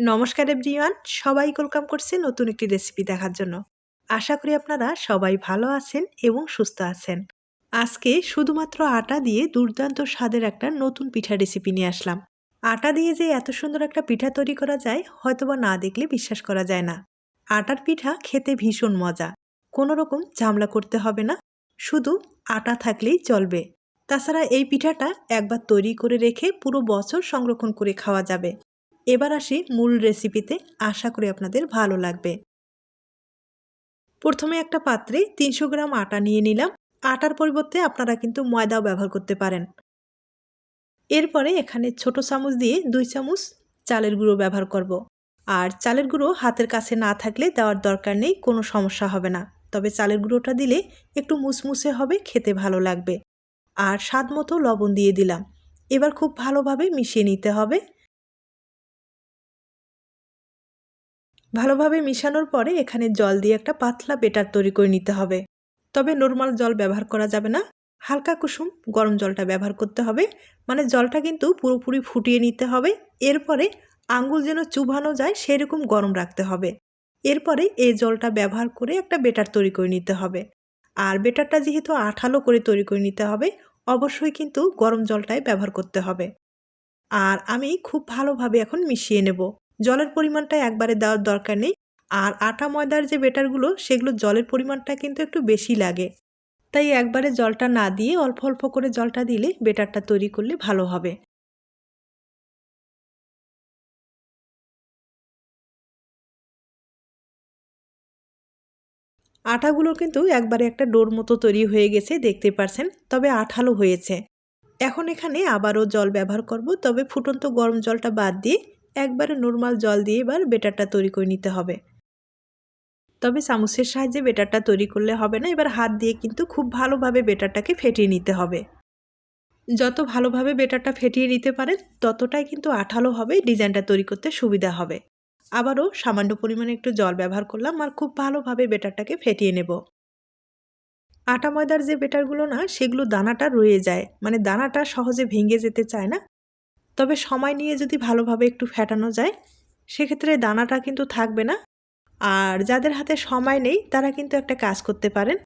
নমস্কার এভরিওয়ান, সবাই ওয়েলকাম করছে নতুন একটি রেসিপি দেখার জন্য। আশা করি আপনারা সবাই ভালো আছেন এবং সুস্থ আছেন। আজকে শুধুমাত্র আটা দিয়ে দুর্দান্ত স্বাদের একটা নতুন পিঠা রেসিপি নিয়ে আসলাম। আটা দিয়ে যে এত সুন্দর একটা পিঠা তৈরি করা যায় হয়তোবা না দেখলে বিশ্বাস করা যায় না। আটার পিঠা খেতে ভীষণ মজা, কোনো রকম ঝামেলা করতে হবে না, শুধু আটা থাকলেই চলবে। তাছাড়া এই পিঠাটা একবার তৈরি করে রেখে পুরো বছর সংরক্ষণ করে খাওয়া যাবে। এবার আসি মূল রেসিপিতে, আশা করি আপনাদের ভালো লাগবে। প্রথমে একটা পাত্রে 300 গ্রাম আটা নিয়ে নিলাম। আটার পরিবর্তে আপনারা কিন্তু ময়দাও ব্যবহার করতে পারেন। এরপরে এখানে ছোট চামচ দিয়ে 2 চামচ চালের গুঁড়ো ব্যবহার করব। আর চালের গুঁড়ো হাতের কাছে না থাকলে দেওয়ার দরকার নেই, কোনো সমস্যা হবে না। তবে চালের গুঁড়োটা দিলে একটু মুসমুসে হবে, খেতে ভালো লাগবে। আর স্বাদ মতো লবণ দিয়ে দিলাম। এবার খুব ভালোভাবে মিশিয়ে নিতে হবে। ভালোভাবে মিশানোর পরে এখানে জল দিয়ে একটা পাতলা বেটার তৈরি করে নিতে হবে। তবে নর্মাল জল ব্যবহার করা যাবে না, হালকা কুসুম গরম জলটা ব্যবহার করতে হবে। মানে জলটা কিন্তু পুরোপুরি ফুটিয়ে নিতে হবে। এরপরে আঙ্গুল যেন চুবানো যায় সেরকম গরম রাখতে হবে। এরপরে এই জলটা ব্যবহার করে একটা বেটার তৈরি করে নিতে হবে। আর বেটারটা যেহেতু আঠালো করে তৈরি করে নিতে হবে, অবশ্যই কিন্তু গরম জলটাই ব্যবহার করতে হবে। আর আমি খুব ভালোভাবে এখন মিশিয়ে নেব। জলের পরিমাণটা একবারে দেওয়ার দরকার নেই। আর আটা ময়দার যে বেটারগুলো সেগুলো জলের পরিমাণটা কিন্তু একটু বেশি লাগে। তাই একবারে জলটা না দিয়ে অল্প অল্প করে জলটা দিলে বেটারটা তৈরি করলে ভালো হবে। আটাগুলো কিন্তু একবারে একটা ডোর মতো তৈরি হয়ে গেছে, দেখতে পারছেন। তবে আঠালো হয়েছে। এখন এখানে আবারও জল ব্যবহার করব, তবে ফুটন্ত গরম জলটা বাদ দিয়ে একবারে নর্মাল জল দিয়ে এবার বেটারটা তৈরি করে নিতে হবে। তবে চামচের সাহায্যে বেটারটা তৈরি করলে হবে না, এবার হাত দিয়ে কিন্তু খুব ভালোভাবে বেটারটাকে ফেটিয়ে নিতে হবে। যত ভালোভাবে বেটারটা ফেটিয়ে নিতে পারেন ততটাই কিন্তু আঠালো হবে, ডিজাইনটা তৈরি করতে সুবিধা হবে। আবারও সামান্য পরিমাণে একটু জল ব্যবহার করলাম আর খুব ভালোভাবে বেটারটাকে ফেটিয়ে নেব। আটা ময়দার যে বেটারগুলো না সেগুলো দানাটা রয়ে যায়, মানে দানাটা সহজে ভেঙে যেতে চায় না। তবে সময় নিয়ে যদি ভালোভাবে একটু ফেটানো যায় সেক্ষেত্রে দানাটা কিন্তু থাকবে না। আর যাদের হাতে সময় নেই তারা কিন্তু একটা কাজ করতে পারেন,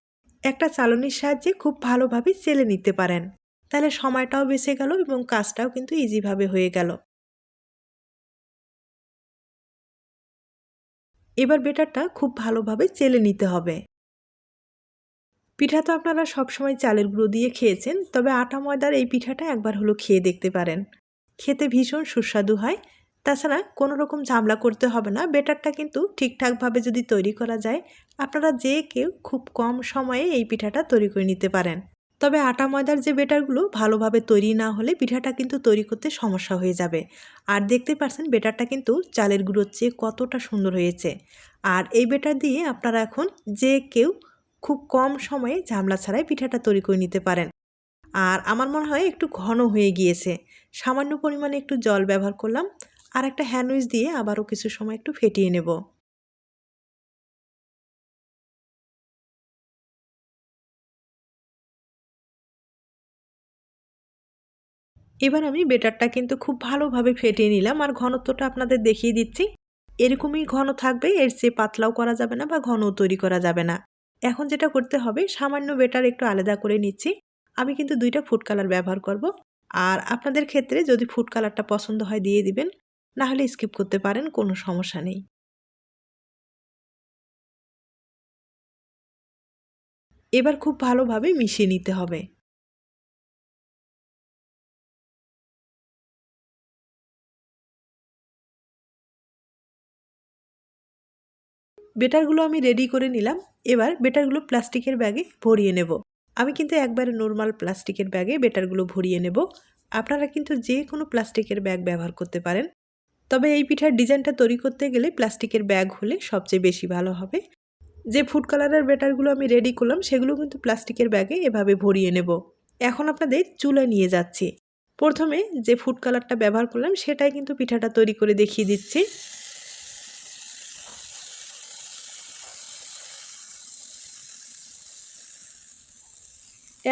একটা চালনির সাহায্যে খুব ভালোভাবে চেলে নিতে পারেন। তাহলে সময়টাও বেঁচে গেল এবং কাজটাও কিন্তু ইজিভাবে হয়ে গেল। এবার বেটারটা খুব ভালোভাবে চেলে নিতে হবে। পিঠা তো আপনারা সবসময় চালের গুঁড়ো দিয়ে খেয়েছেন, তবে আটা ময়দার এই পিঠাটা একবার হলো খেয়ে দেখতে পারেন। খেতে ভীষণ সুস্বাদু হয়। তাছাড়া কোনো রকম ঝামেলা করতে হবে না, বেটারটা কিন্তু ঠিকঠাকভাবে যদি তৈরি করা যায় আপনারা যে কেউ খুব কম সময়ে এই পিঠাটা তৈরি করে নিতে পারেন। তবে আটা ময়দার যে বেটারগুলো ভালোভাবে তৈরি না হলে পিঠাটা কিন্তু তৈরি করতে সমস্যা হয়ে যাবে। আর দেখতে পাচ্ছেন বেটারটা কিন্তু চালের গুঁড়োর চেয়ে কতটা সুন্দর হয়েছে। আর এই বেটার দিয়ে আপনারা এখন যে কেউ খুব কম সময়ে ঝামেলা ছাড়াই পিঠাটা তৈরি করে নিতে পারেন। আর আমার মনে হয় একটু ঘন হয়ে গিয়েছে, সামান্য পরিমাণে একটু জল ব্যবহার করলাম। আর একটা হ্যান্ড উইচ দিয়ে আবারও কিছু সময় একটু ফেটিয়ে নেব। এবার আমি বেটারটা কিন্তু খুব ভালোভাবে ফেটিয়ে নিলাম আর ঘনত্বটা আপনাদের দেখিয়ে দিচ্ছি। এরকমই ঘন থাকবে, এর চেয়ে পাতলাও করা যাবে না বা ঘনও তৈরি করা যাবে না। এখন যেটা করতে হবে, সামান্য বেটার একটু আলাদা করে নিচ্ছি। আমি কিন্তু 2টা ফুড কালার ব্যবহার করব। আর আপনাদের ক্ষেত্রে যদি ফুড কালারটা পছন্দ হয় দিয়ে দিবেন, না হলে স্কিপ করতে পারেন, কোনো সমস্যা নেই। এবার খুব ভালোভাবে মিশিয়ে নিতে হবে। বেটারগুলো আমি রেডি করে নিলাম। এবার বেটারগুলো প্লাস্টিকের ব্যাগে ভরিয়ে নেব। আমি কিন্তু একবারে নরমাল প্লাস্টিকের ব্যাগে বেটারগুলো ভরিয়ে নেব। আপনারা কিন্তু যে কোনো প্লাস্টিকের ব্যাগ ব্যবহার করতে পারেন। তবে এই পিঠার ডিজাইনটা তৈরি করতে গেলে প্লাস্টিকের ব্যাগ হলে সবচেয়ে বেশি ভালো হবে। যে ফুড কালারের বেটারগুলো আমি রেডি করলাম সেগুলো কিন্তু প্লাস্টিকের ব্যাগে এভাবে ভরিয়ে নেব। এখন আপনাদের চুলায় নিয়ে যাচ্ছি। প্রথমে যে ফুড কালারটা ব্যবহার করলাম সেটাই কিন্তু পিঠাটা তৈরি করে দেখিয়ে দিচ্ছি।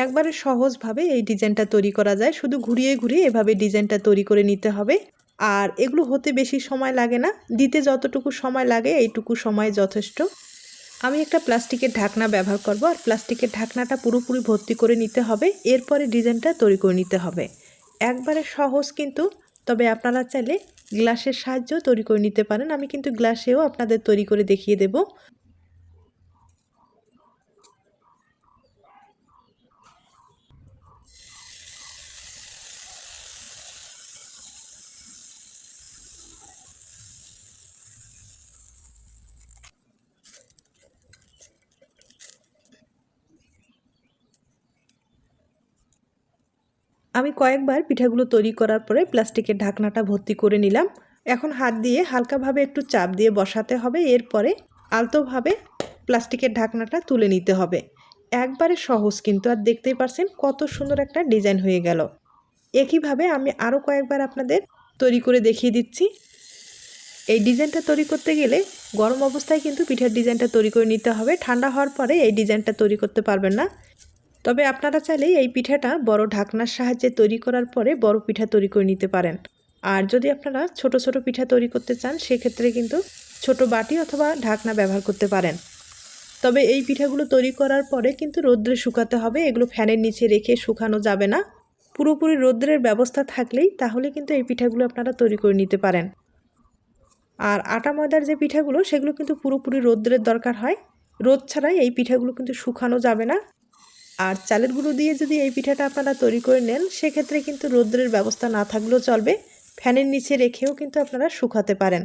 একবারে সহজভাবে এই ডিজাইনটা তৈরি করা যায়, শুধু ঘুরিয়ে ঘুরিয়ে এভাবে ডিজাইনটা তৈরি করে নিতে হবে। আর এগুলো হতে বেশি সময় লাগে না, দিতে যতটুকু সময় লাগে এইটুকু সময় যথেষ্ট। আমি একটা প্লাস্টিকের ঢাকনা ব্যবহার করব, আর প্লাস্টিকের ঢাকনাটা পুরোপুরি ভর্তি করে নিতে হবে। এরপরে ডিজাইনটা তৈরি করে নিতে হবে। একবারে সহজ কিন্তু, তবে আপনারা চাইলে গ্লাসের সাহায্যেও তৈরি করে নিতে পারেন। আমি কিন্তু গ্লাসেও আপনাদের তৈরি করে দেখিয়ে দেব। আমি কয়েকবার পিঠাগুলো তৈরি করার পরে প্লাস্টিকের ঢাকনাটা ভর্তি করে নিলাম। এখন হাত দিয়ে হালকাভাবে একটু চাপ দিয়ে বসাতে হবে। এরপরে আলতোভাবে প্লাস্টিকের ঢাকনাটা তুলে নিতে হবে। একবারে সহজ কিন্তু, আর দেখতেই পারছেন কত সুন্দর একটা ডিজাইন হয়ে গেল। একইভাবে আমি আরও কয়েকবার আপনাদের তৈরি করে দেখিয়ে দিচ্ছি। এই ডিজাইনটা তৈরি করতে গেলে গরম অবস্থায় কিন্তু পিঠার ডিজাইনটা তৈরি করে নিতে হবে। ঠান্ডা হওয়ার পরে এই ডিজাইনটা তৈরি করতে পারবেন না। তবে আপনারা চাইলে এই পিঠাটা বড় ঢাকনার সাহায্যে তৈরি করার পরে বড় পিঠা তৈরি করে নিতে পারেন। আর যদি আপনারা ছোট ছোট পিঠা তৈরি করতে চান, সেক্ষেত্রে কিন্তু ছোট বাটি অথবা ঢাকনা ব্যবহার করতে পারেন। তবে এই পিঠাগুলো তৈরি করার পরে কিন্তু রোদ্রে শুকাতে হবে। এগুলো ফ্যানের নিচে রেখে শুকানো যাবে না। পুরোপুরি রোদ্রের ব্যবস্থা থাকলেই তাহলে কিন্তু এই পিঠাগুলো আপনারা তৈরি করে নিতে পারেন। আর আটা ময়দার যে পিঠাগুলো, সেগুলো কিন্তু পুরোপুরি রোদ্রের দরকার হয়। রোদ ছাড়াই এই পিঠাগুলো কিন্তু শুকানো যাবে না। আর চালের গুঁড়ো দিয়ে যদি এই পিঠাটা আপনারা তৈরি করে নেন, সেক্ষেত্রে কিন্তু রোদ্রের ব্যবস্থা না থাকলেও চলবে। ফ্যানের নিচে রেখেও কিন্তু আপনারা শুকাতে পারেন।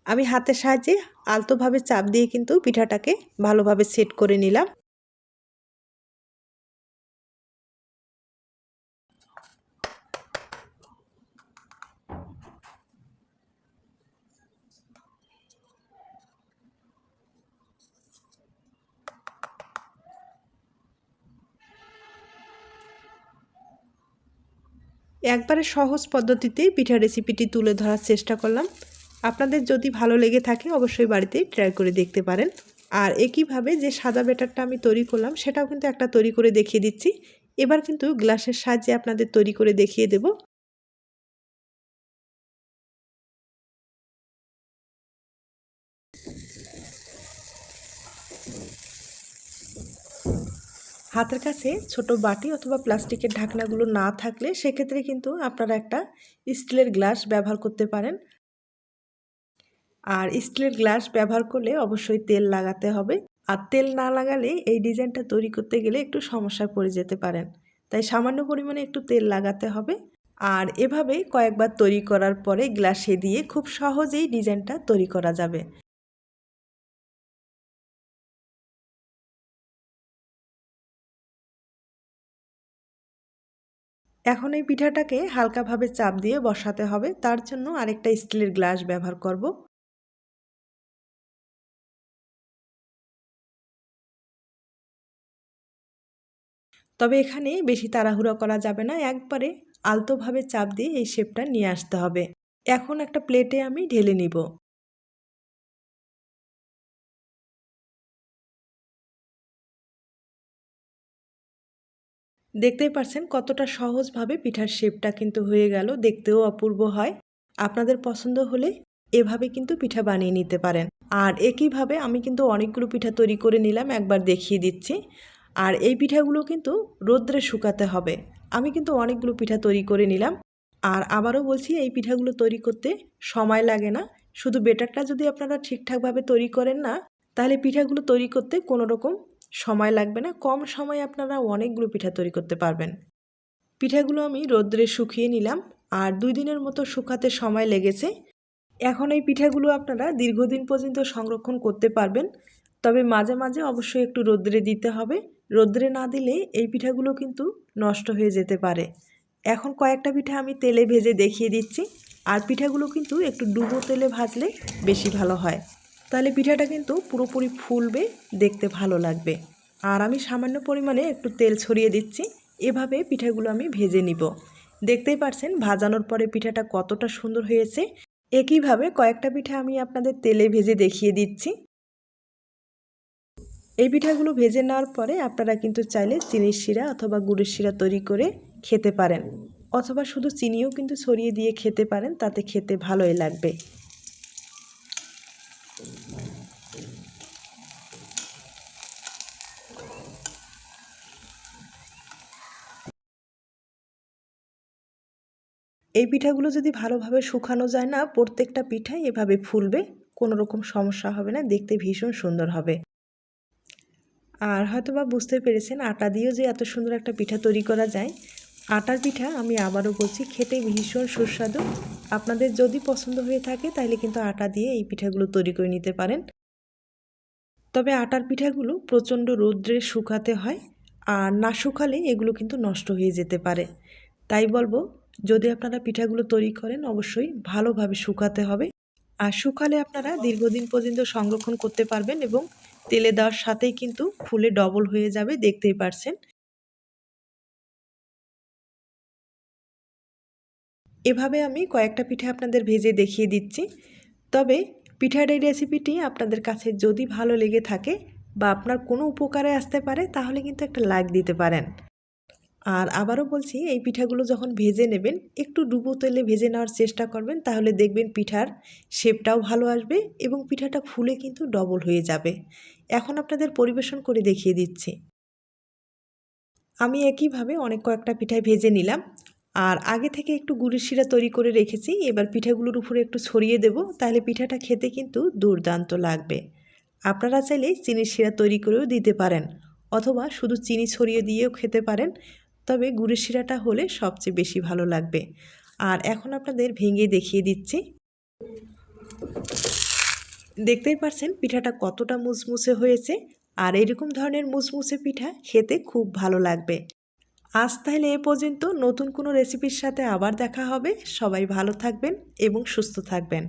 আমি হাতের সাহায্যে আলতোভাবে চাপ দিয়ে কিন্তু পিঠাটাকে ভালোভাবে সেট করে নিলাম। একবারে সহজ পদ্ধতিতে পিঠা রেসিপিটি তুলে ধরার চেষ্টা করলাম। আপনাদের যদি ভালো লেগে থাকে অবশ্যই বাড়িতে ট্রাই করে দেখতে পারেন। আর একইভাবে যে সাদা ব্যাটারটা আমি তৈরি করলাম, সেটাও কিন্তু একটা তৈরি করে দেখিয়ে দিচ্ছি। এবার কিন্তু গ্লাসের সাহায্যে আপনাদের তৈরি করে দেখিয়ে দেব। হাতের কাছে ছোট বাটি অথবা প্লাস্টিকের ঢাকনাগুলো না থাকলে সেক্ষেত্রে কিন্তু আপনারা একটা স্টিলের গ্লাস ব্যবহার করতে পারেন। আর স্টিলের গ্লাস ব্যবহার করলে অবশ্যই তেল লাগাতে হবে। আর তেল না লাগালে এই ডিজাইনটা তৈরি করতে গেলে একটু সমস্যায় পড়ে যেতে পারেন। তাই সামান্য পরিমাণে একটু তেল লাগাতে হবে। আর এভাবে কয়েকবার তৈরি করার পরে গ্লাসে দিয়ে খুব সহজেই ডিজাইনটা তৈরি করা যাবে। এখন এই পিঠাটাকে হালকাভাবে চাপ দিয়ে বসাতে হবে। তার জন্য আরেকটা স্টিলের গ্লাস ব্যবহার করব। তবে এখানে বেশি তাড়াহুড়ো করা যাবে না, একবারে আলতোভাবে চাপ দিয়ে এই শেপটা নিয়ে আসতে হবে। এখন একটা প্লেটে আমি ঢেলে নিব। দেখতেই পাচ্ছেন কতটা সহজভাবে পিঠার শেপটা কিন্তু হয়ে গেল, দেখতেও অপূর্ব হয়। আপনাদের পছন্দ হলে এভাবে কিন্তু পিঠা বানিয়ে নিতে পারেন। আর একইভাবে আমি কিন্তু অনেকগুলো পিঠা তৈরি করে নিলাম, একবার দেখিয়ে দিচ্ছি। আর এই পিঠাগুলো কিন্তু রোদ্রে শুকাতে হবে। আমি কিন্তু অনেকগুলো পিঠা তৈরি করে নিলাম। আর আবারও বলছি, এই পিঠাগুলো তৈরি করতে সময় লাগে না। শুধু বেটারটা যদি আপনারা ঠিকঠাকভাবে তৈরি করেন না, তাহলে পিঠাগুলো তৈরি করতে কোনো রকম সময় লাগবে না। কম সময়ে আপনারা অনেকগুলো পিঠা তৈরি করতে পারবেন। পিঠাগুলো আমি রোদ্রে শুকিয়ে নিলাম, আর 2 দিনের মতো শুকাতে সময় লেগেছে। এখন এই পিঠাগুলো আপনারা দীর্ঘদিন পর্যন্ত সংরক্ষণ করতে পারবেন। তবে মাঝে মাঝে অবশ্যই একটু রোদ্রে দিতে হবে। রোদ্রে না দিলে এই পিঠাগুলো কিন্তু নষ্ট হয়ে যেতে পারে। এখন কয়েকটা পিঠা আমি তেলে ভেজে দেখিয়ে দিচ্ছি। আর পিঠাগুলো কিন্তু একটু ডুবো তেলে ভাজলে বেশি ভালো হয়। তাহলে পিঠাটা কিন্তু পুরোপুরি ফুলবে, দেখতে ভালো লাগবে। আর আমি সামান্য পরিমাণে একটু তেল ছড়িয়ে দিচ্ছি। এভাবে পিঠাগুলো আমি ভেজে নিব। দেখতেই পারছেন ভাজানোর পরে পিঠাটা কতটা সুন্দর হয়েছে। একইভাবে কয়েকটা পিঠা আমি আপনাদের তেলে ভেজে দেখিয়ে দিচ্ছি। এই পিঠাগুলো ভেজে নেওয়ার পরে আপনারা কিন্তু চাইলে চিনির শিরা অথবা গুড়ের শিরা তৈরি করে খেতে পারেন, অথবা শুধু চিনিও কিন্তু ছড়িয়ে দিয়ে খেতে পারেন, তাতে খেতে ভালোই লাগবে। এই পিঠাগুলো যদি ভালোভাবে শুকানো যায় না, প্রত্যেকটা পিঠাই এভাবে ফুলবে, কোনো রকম সমস্যা হবে না, দেখতে ভীষণ সুন্দর হবে। আর হয়তোবা বুঝতে পেরেছেন আটা দিয়েও যে এত সুন্দর একটা পিঠা তৈরি করা যায়। আটার পিঠা আমি আবারও বলছি, খেতে ভীষণ সুস্বাদু। আপনাদের যদি পছন্দ হয়ে থাকে তাহলে কিন্তু আটা দিয়ে এই পিঠাগুলো তৈরি করে নিতে পারেন। তবে আটার পিঠাগুলো প্রচণ্ড রৌদ্রে শুকাতে হয়, আর না শুকালে এগুলো কিন্তু নষ্ট হয়ে যেতে পারে। তাই বলবো, যদি আপনারা পিঠাগুলো তৈরি করেন অবশ্যই ভালোভাবে শুকাতে হবে। আর শুকালে আপনারা দীর্ঘদিন পর্যন্ত সংরক্ষণ করতে পারবেন এবং তেলে দেওয়ার সাথেই কিন্তু ফুলে ডবল হয়ে যাবে, দেখতেই পারছেন। এভাবে আমি কয়েকটা পিঠা আপনাদের ভেজে দেখিয়ে দিচ্ছি। তবে পিঠার এই রেসিপিটি আপনাদের কাছে যদি ভালো লেগে থাকে বা আপনার কোনো উপকারে আসতে পারে, তাহলে কিন্তু একটা লাইক দিতে পারেন। আর আবারও বলছি, এই পিঠাগুলো যখন ভেজে নেবেন একটু ডুবো তেলে ভেজে নেওয়ার চেষ্টা করবেন, তাহলে দেখবেন পিঠার শেপটাও ভালো আসবে এবং পিঠাটা ফুলে কিন্তু ডবল হয়ে যাবে। এখন আপনাদের পরিবেশন করে দেখিয়ে দিচ্ছি। আমি একইভাবে অনেক কয়েকটা পিঠাই ভেজে নিলাম, আর আগে থেকে একটু গুড়ের শিরা তৈরি করে রেখেছি। এবার পিঠাগুলোর উপরে একটু ছড়িয়ে দেব, তাহলে পিঠাটা খেতে কিন্তু দুর্দান্ত লাগবে। আপনারা চাইলে চিনির শিরা তৈরি করেও দিতে পারেন, অথবা শুধু চিনি ছড়িয়ে দিয়েও খেতে পারেন, তবে গুড়ের শিরাটা হলে সবচেয়ে বেশি ভালো লাগবে। আর এখন আপনাদের ভেঙে দেখিয়ে দিচ্ছি। দেখতেই পারছেন পিঠাটা কতটা মুচমুচে হয়েছে, আর এরকম ধরনের মুচমুচে পিঠা খেতে খুব ভালো লাগবে। আজ তাহলে এ পর্যন্ত, নতুন কোনো রেসিপির সাথে আবার দেখা হবে। সবাই ভালো থাকবেন এবং সুস্থ থাকবেন।